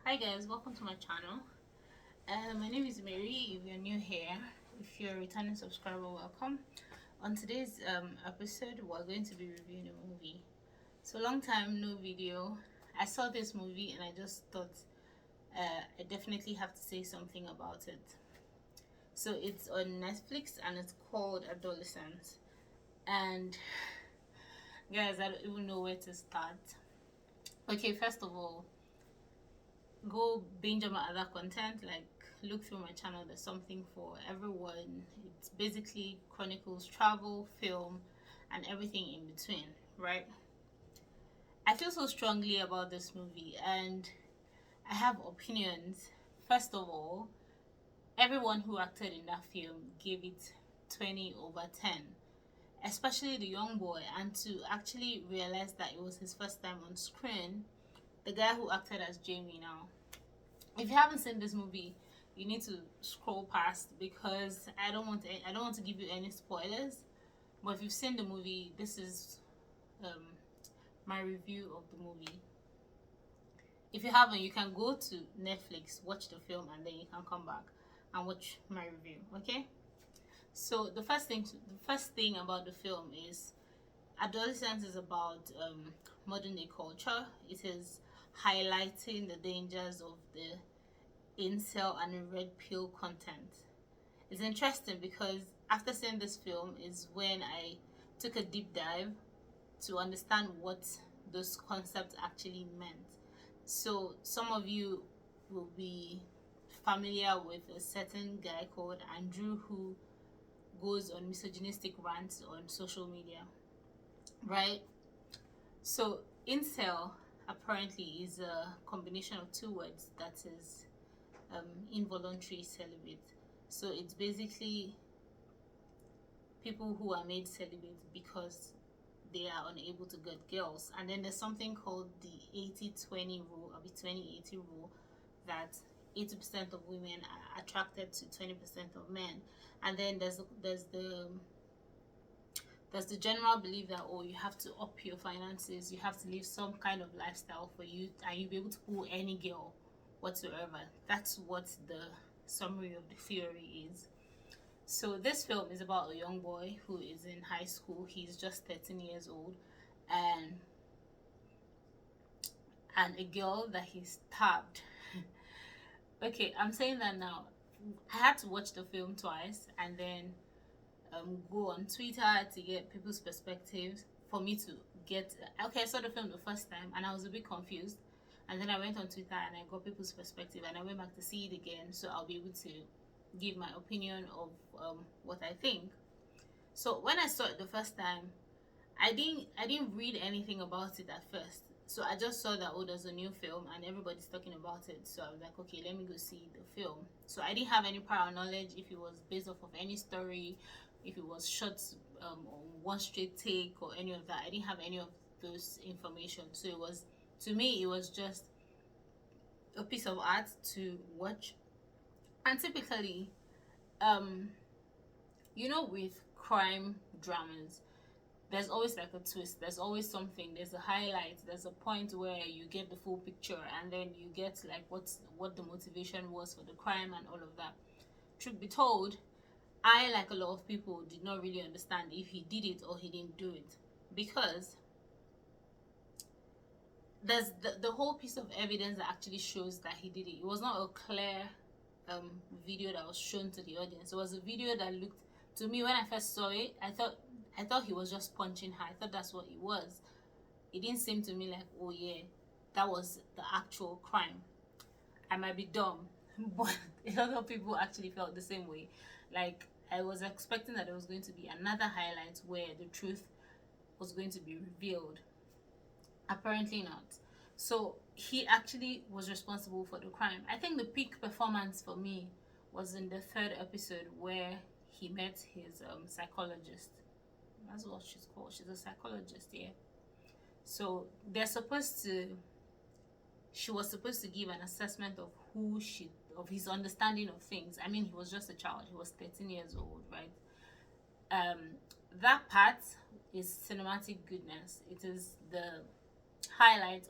Hi guys, welcome to my channel. My name is Mary. If you're new here, if you're a returning subscriber, welcome. On today's episode, we're going to be reviewing a movie. So long time no video. I saw this movie and I just thought I definitely have to say something about it. So it's on Netflix and it's called Adolescence. And guys, I don't even know where to start. Okay, first of all, go binge on my other content, like look through my channel. There's something for everyone. It basically chronicles travel, film, and everything in between, right? I feel so strongly about this movie and I have opinions. First of all, everyone who acted in that film gave it 20 over 10, especially the young boy. And to actually realize that it was his first time on screen, the guy who acted as Jamie now, if you haven't seen this movie, you need to scroll past because I don't want to give you any spoilers. But if you've seen the movie, this is um, my review of the movie. If you haven't, you can go to Netflix, watch the film, and then you can come back and watch my review. Okay. So the first thing about the film is adolescence is about modern day culture. It is highlighting the dangers of the incel and red pill content. It's interesting because after seeing this film is when I took a deep dive to understand what those concepts actually meant. So some of you will be familiar with a certain guy called Andrew who goes on misogynistic rants on social media, right? So incel apparently is a combination of two words that is involuntary celibate. So it's basically people who are made celibate because they are unable to get girls. And then there's something called the 80-20 rule or the 20-80 rule, that 80% of women are attracted to 20% of men. And then there's the general belief that, oh, you have to up your finances, you have to live some kind of lifestyle for you and you'll be able to pull any girl whatsoever. That's what the summary of the theory is. So this film is about a young boy who is in high school. He's just 13 years old, and a girl that he stabbed. Okay, I'm saying that now. I had to watch the film twice and then go on Twitter to get people's perspectives for me to get. Okay, I saw the film the first time and I was a bit confused, and then I went on Twitter and I got people's perspective and I went back to see it again so I'll be able to give my opinion of what I think. So when I saw it the first time, I didn't read anything about it at first. So I just saw that, oh, there's a new film and everybody's talking about it. So I was like, okay, let me go see the film. So I didn't have any prior knowledge if it was based off of any story, if it was shot on one straight take or any of that. I didn't have any of those information. So it was, to me, it was just a piece of art to watch. And typically, um, with crime dramas, there's always like a twist. There's always something. There's a highlight. There's a point where you get the full picture, and then you get like what the motivation was for the crime and all of that. Truth be told, I, like a lot of people, did not really understand if he did it or he didn't do it, because there's the whole piece of evidence that actually shows that he did it. It was not a clear video that was shown to the audience. It was a video that looked, to me, when I first saw it, I thought he was just punching her. I thought that's what it was. It didn't seem to me like, oh yeah, that was the actual crime. I might be dumb, but a lot of people actually felt the same way. Like, I was expecting that there was going to be another highlight where the truth was going to be revealed. Apparently not. So he actually was responsible for the crime. I think the peak performance for me was in the third episode where he met his psychologist. That's what she's called. She's a psychologist, yeah. So she was supposed to give an assessment of of his understanding of things. I mean, he was just a child. He was 13 years old, right? That part is cinematic goodness. It is the highlight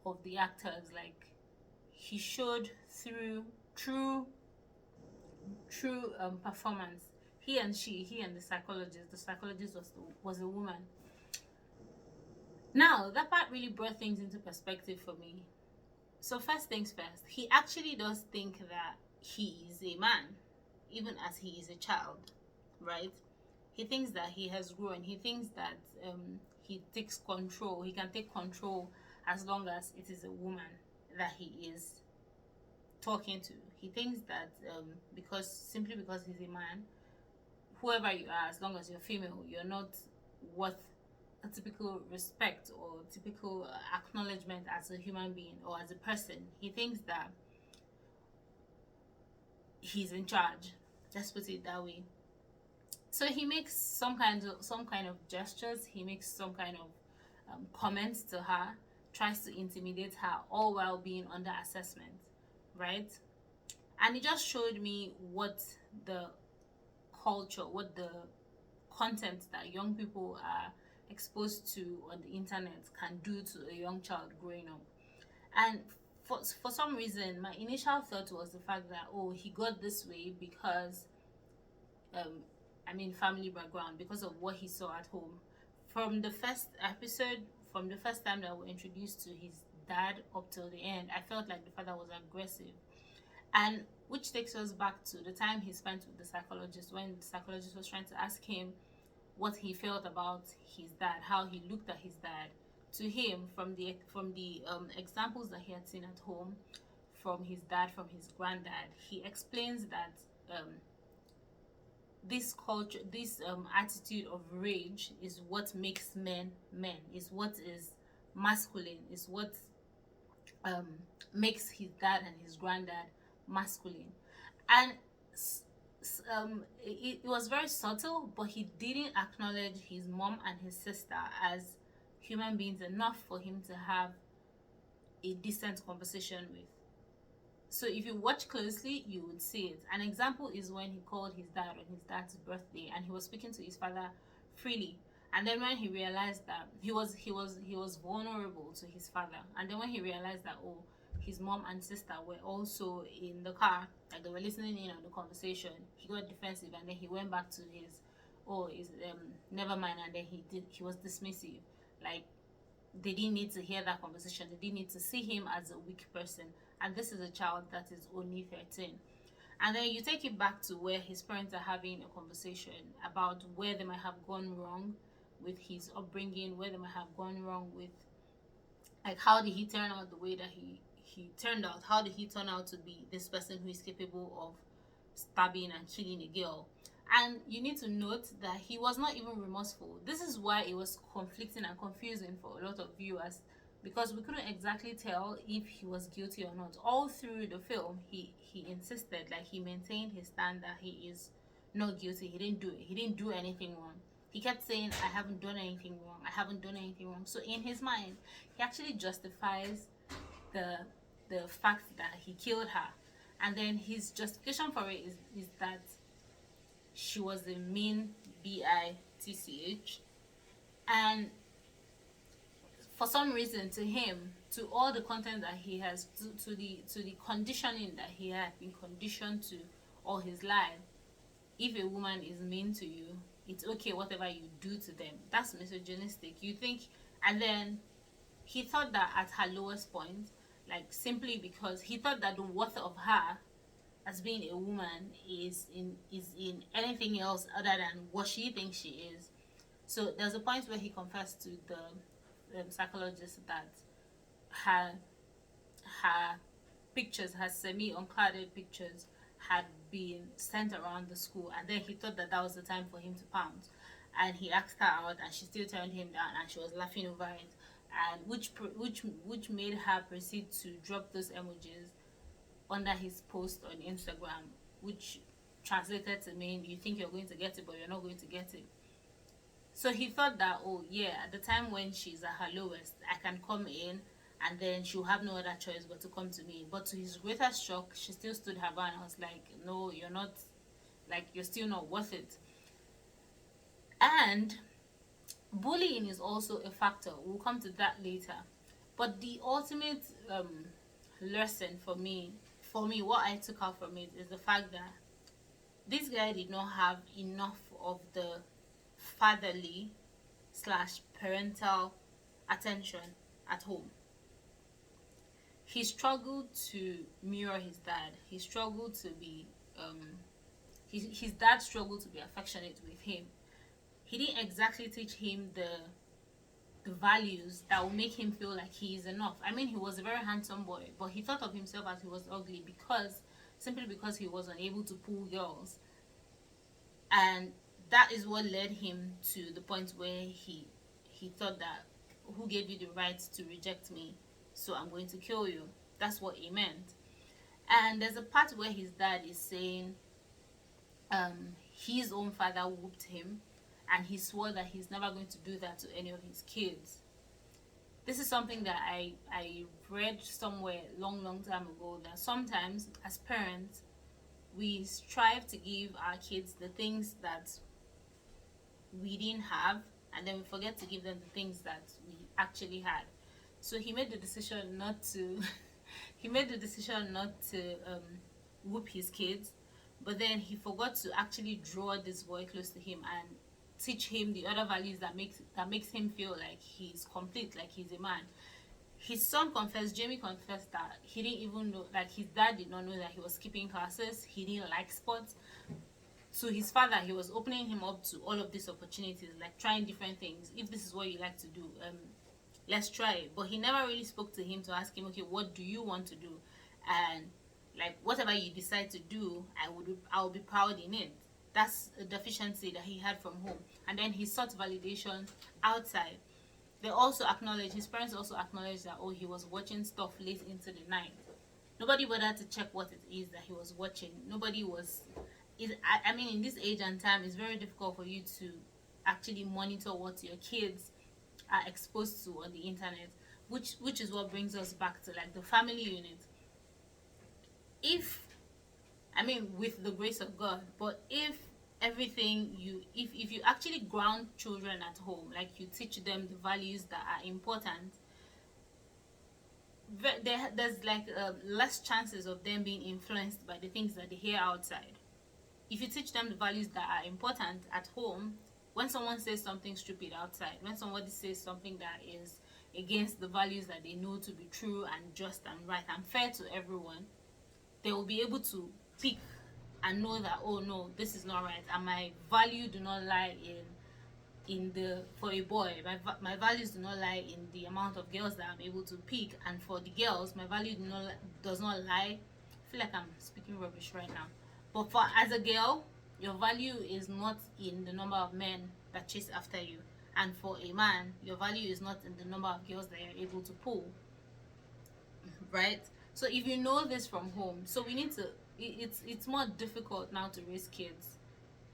of the actors. Like, he showed through true performance. He and the psychologist was a woman. Now that part really brought things into perspective for me. So first things first, he actually does think that he is a man, even as he is a child, right? He thinks that he has grown. He thinks that he takes control. He can take control as long as it is a woman that he is talking to. He thinks that simply because he's a man, whoever you are, as long as you're female, you're not worth a typical respect or typical acknowledgement as a human being or as a person. He thinks that he's in charge. Let's put it that way. So he makes some kind of gestures. He makes some kind of comments to her, tries to intimidate her, all while being under assessment, right? And it just showed me what the culture, what the content that young people are exposed to on the internet can do to a young child growing up. And for some reason, my initial thought was the fact that, oh, he got this way because family background, because of what he saw at home. From the first episode, from the first time that we're introduced to his dad up till the end, I felt like the father was aggressive. And which takes us back to the time he spent with the psychologist, when the psychologist was trying to ask him what he felt about his dad, how he looked at his dad. To him, from the examples that he had seen at home, from his dad, from his granddad, he explains that this culture, this attitude of rage is what makes men, is what is masculine, is what makes his dad and his granddad masculine. And it was very subtle, but he didn't acknowledge his mom and his sister as human beings enough for him to have a decent conversation with. So if you watch closely, you would see it. An example is when he called his dad on his dad's birthday, and he was speaking to his father freely. And then when he realized that he was vulnerable to his father, and then when he realized that, oh, his mom and sister were also in the car, like they were listening in on the conversation, he got defensive, and then he went back to his, never mind, and then he was dismissive, like they didn't need to hear that conversation, they didn't need to see him as a weak person. And this is a child that is only 13. And then you take it back to where his parents are having a conversation about where they might have gone wrong with his upbringing, where they might have gone wrong with, like, how did he turn out the way that he turned out? How did he turn out to be this person who is capable of stabbing and killing a girl? And you need to note that he was not even remorseful. This is why it was conflicting and confusing for a lot of viewers, because we couldn't exactly tell if he was guilty or not. All through the film, he insisted, like he maintained his stand that he is not guilty. He didn't do anything wrong. He kept saying, I haven't done anything wrong. I haven't done anything wrong. So in his mind, he actually justifies the fact that he killed her. And then his justification for it is that she was a mean bitch. And for some reason, to him, to all the content that he has, to the conditioning that he had been conditioned to all his life, if a woman is mean to you, it's okay whatever you do to them. That's misogynistic, you think. And then he thought that at her lowest point, like simply because he thought that the worth of her as being a woman is in anything else other than what she thinks she is. So there's a point where he confessed to the psychologist that her pictures, her semi-unclouded pictures, had been sent around the school, and then he thought that was the time for him to pounce, and he asked her out, and she still turned him down, and she was laughing over it, and which made her proceed to drop those emojis under his post on Instagram, which translated to mean, you think you're going to get it, but you're not going to get it. So he thought that, oh yeah, at the time when she's at her lowest, I can come in and then she'll have no other choice but to come to me. But to his greatest shock, she still stood her ground. I was like, no, you're not, like, you're still not worth it. And bullying is also a factor. We'll come to that later. But the ultimate lesson for me, what I took out from it is the fact that this guy did not have enough of the fatherly slash parental attention at home. He struggled to mirror his dad. He struggled to be his dad struggled to be affectionate with him. He didn't exactly teach him the values that will make him feel like he is enough. I mean, he was a very handsome boy, but he thought of himself as he was ugly because simply because he was unable to pull girls. And that is what led him to the point where he thought that, who gave you the right to reject me? So I'm going to kill you. That's what he meant. And there's a part where his dad is saying his own father whooped him, and he swore that he's never going to do that to any of his kids. This is something that I read somewhere long time ago, that sometimes as parents we strive to give our kids the things that we didn't have, and then we forget to give them the things that we actually had. So he made the decision not to he made the decision not to whoop his kids, but then he forgot to actually draw this boy close to him and teach him the other values that makes him feel like he's complete, like he's a man. His son confessed, Jamie confessed, that he didn't even know, like his dad did not know that he was skipping classes, he didn't like sports. To his father, he was opening him up to all of these opportunities, like trying different things. If this is what you like to do, let's try it. But he never really spoke to him to ask him, okay, what do you want to do? And like whatever you decide to do, I will be proud in it. That's a deficiency that he had from home. And then he sought validation outside. They also acknowledge, his parents also acknowledged that, oh, he was watching stuff late into the night. Nobody bothered to check what it is that he was watching. Nobody was I mean, in this age and time, it's very difficult for you to actually monitor what your kids are exposed to on the internet, which is what brings us back to like the family unit. If, I mean, with the grace of God, but if if you actually ground children at home, like you teach them the values that are important, there's like less chances of them being influenced by the things that they hear outside. If you teach them the values that are important at home, when someone says something stupid outside, when somebody says something that is against the values that they know to be true and just and right and fair to everyone, they will be able to pick and know that, oh no, this is not right, and my value do not lie in the, for a boy, my values do not lie in the amount of girls that I'm able to pick, and for the girls, my value does not lie. I feel like I'm speaking rubbish right now, but for as a girl, your value is not in the number of men that chase after you, and for a man, your value is not in the number of girls that you're able to pull, right? So if you know this from home, so we need to, it's more difficult now to raise kids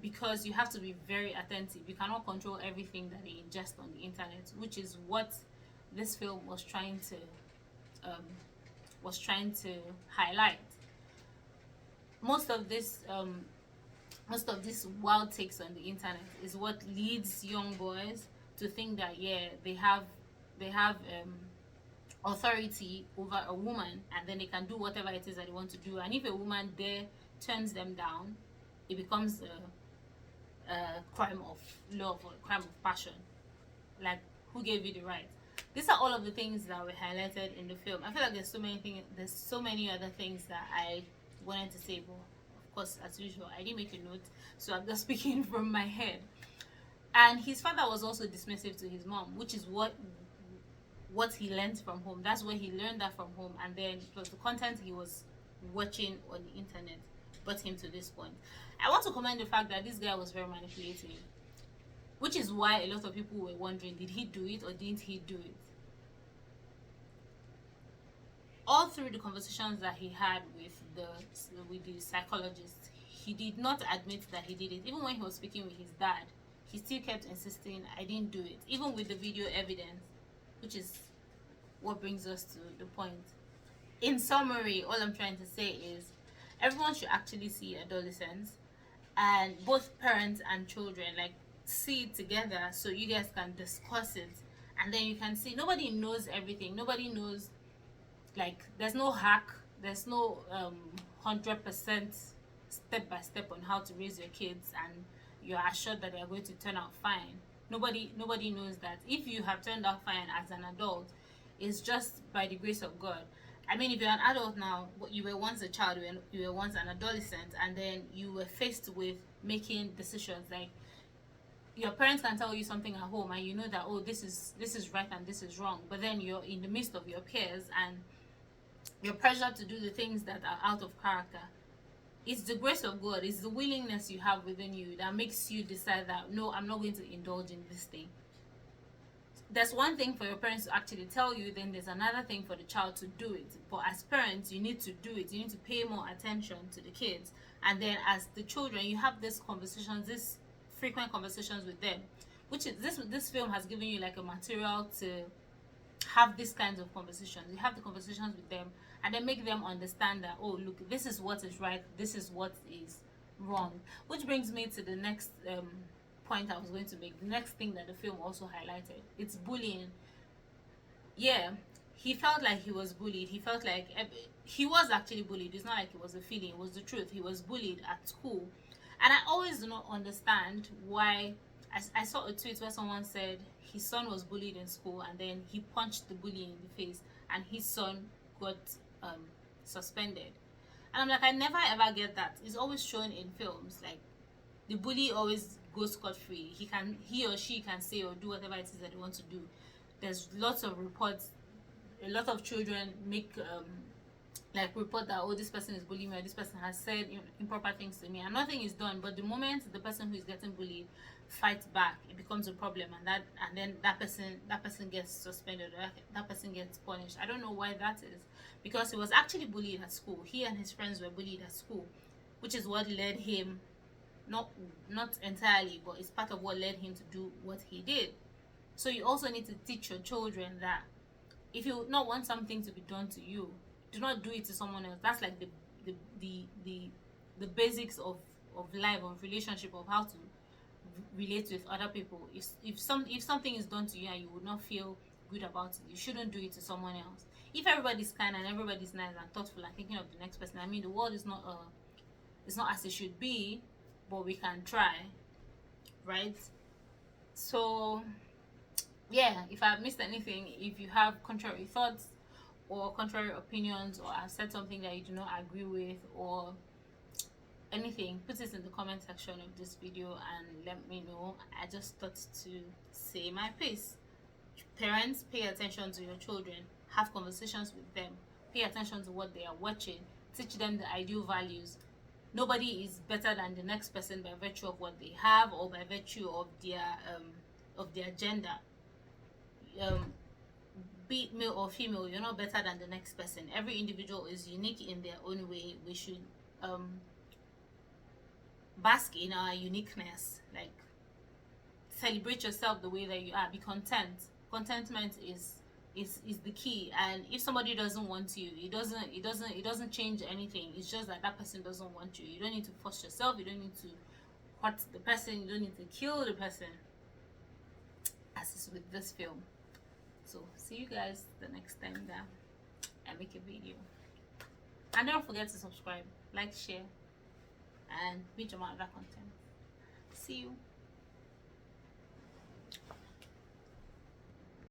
because you have to be very attentive. You cannot control everything that they ingest on the internet, which is what this film was trying to highlight. Most of this wild takes on the internet is what leads young boys to think that, yeah, they have authority over a woman, and then they can do whatever it is that they want to do. And if a woman there turns them down, it becomes a crime of love or a crime of passion. Like, who gave you the right? These are all of the things that were highlighted in the film. I feel like there's so many other things that I wanted to say, but of course, as usual, I didn't make a note, so I'm just speaking from my head. And his father was also dismissive to his mom, which is what he learned from home. That's where he learned that from home, and then it was the content he was watching on the internet brought him to this point. I want to commend the fact that this guy was very manipulative, which is why a lot of people were wondering, did he do it or didn't he do it? All through the conversations that he had with the psychologist, he did not admit that he did it. Even when he was speaking with his dad, he still kept insisting, I didn't do it, even with the video evidence, which is what brings us to the point. In summary, all I'm trying to say is everyone should actually see Adolescence, and both parents and children, like, see it together so you guys can discuss it, and then you can see nobody knows everything. Nobody knows Like there's no hack, there's no 100% step by step on how to raise your kids and you're assured that they're going to turn out fine. Nobody knows that. If you have turned out fine as an adult, it's just by the grace of God. I mean, if you're an adult now, you were once a child, you were once an adolescent, and then you were faced with making decisions. Like your parents can tell you something at home and you know that, oh, this is right and this is wrong, but then you're in the midst of your peers and you're pressured to do the things that are out of character. It's the grace of God, it's the willingness you have within you that makes you decide that, no, I'm not going to indulge in this thing. There's one thing for your parents to actually tell you, then there's another thing for the child to do it. But as parents, you need to do it. You need to pay more attention to the kids. And then as the children, you have these conversations, these frequent conversations with them, which is this film has given you like a material to have these kinds of conversations. You have the conversations with them and then make them understand that, oh, look, this is what is right, this is what is wrong. Which brings me to the next point I was going to make. The next thing that the film also highlighted, it's bullying. Yeah, he felt like he was bullied. He felt like he was actually bullied. It's not like it was a feeling, it was the truth. He was bullied at school. And I always do not understand why. I saw a tweet where someone said his son was bullied in school and then he punched the bully in the face and his son got suspended. And I'm like, I never ever get that. It's always shown in films. Like the bully always goes scot-free. He or she can say or do whatever it is that they want to do. There's lots of reports. A lot of children make like report that, oh, this person is bullying me, or this person has said improper things to me, and nothing is done. But the moment the person who is getting bullied fights back, it becomes a problem, and then that person gets suspended, or that person gets punished. I don't know why that is, because he was actually bullied at school. He and his friends were bullied at school, which is what led him, not entirely, but it's part of what led him to do what he did. So you also need to teach your children that if you not want something to be done to you, do not do it to someone else. That's like the basics of life, of relationship, of how to relate with other people. If something is done to you and you would not feel good about it, you shouldn't do it to someone else. If everybody's kind and everybody's nice and thoughtful and thinking of the next person, I mean, the world is not it's not as it should be, but we can try, right? So yeah, if I've missed anything, if you have contrary thoughts or contrary opinions, or I've said something that you do not agree with, or anything, put it in the comment section of this video and let me know. I just thought to say my piece. Parents, pay attention to your children, have conversations with them, pay attention to what they are watching, teach them the ideal values. Nobody is better than the next person by virtue of what they have or by virtue of their gender. Be it male or female, you're not better than the next person. Every individual is unique in their own way. We should bask in our uniqueness. Like, celebrate yourself the way that you are. Be content. Contentment is the key. And if somebody doesn't want you, it doesn't change anything. It's just that that person doesn't want you. You don't need to force yourself. You don't need to hurt the person. You don't need to kill the person, as is with this film. So see you guys the next time that I make a video. And don't forget to subscribe, like, share, and binge on my other content. See you.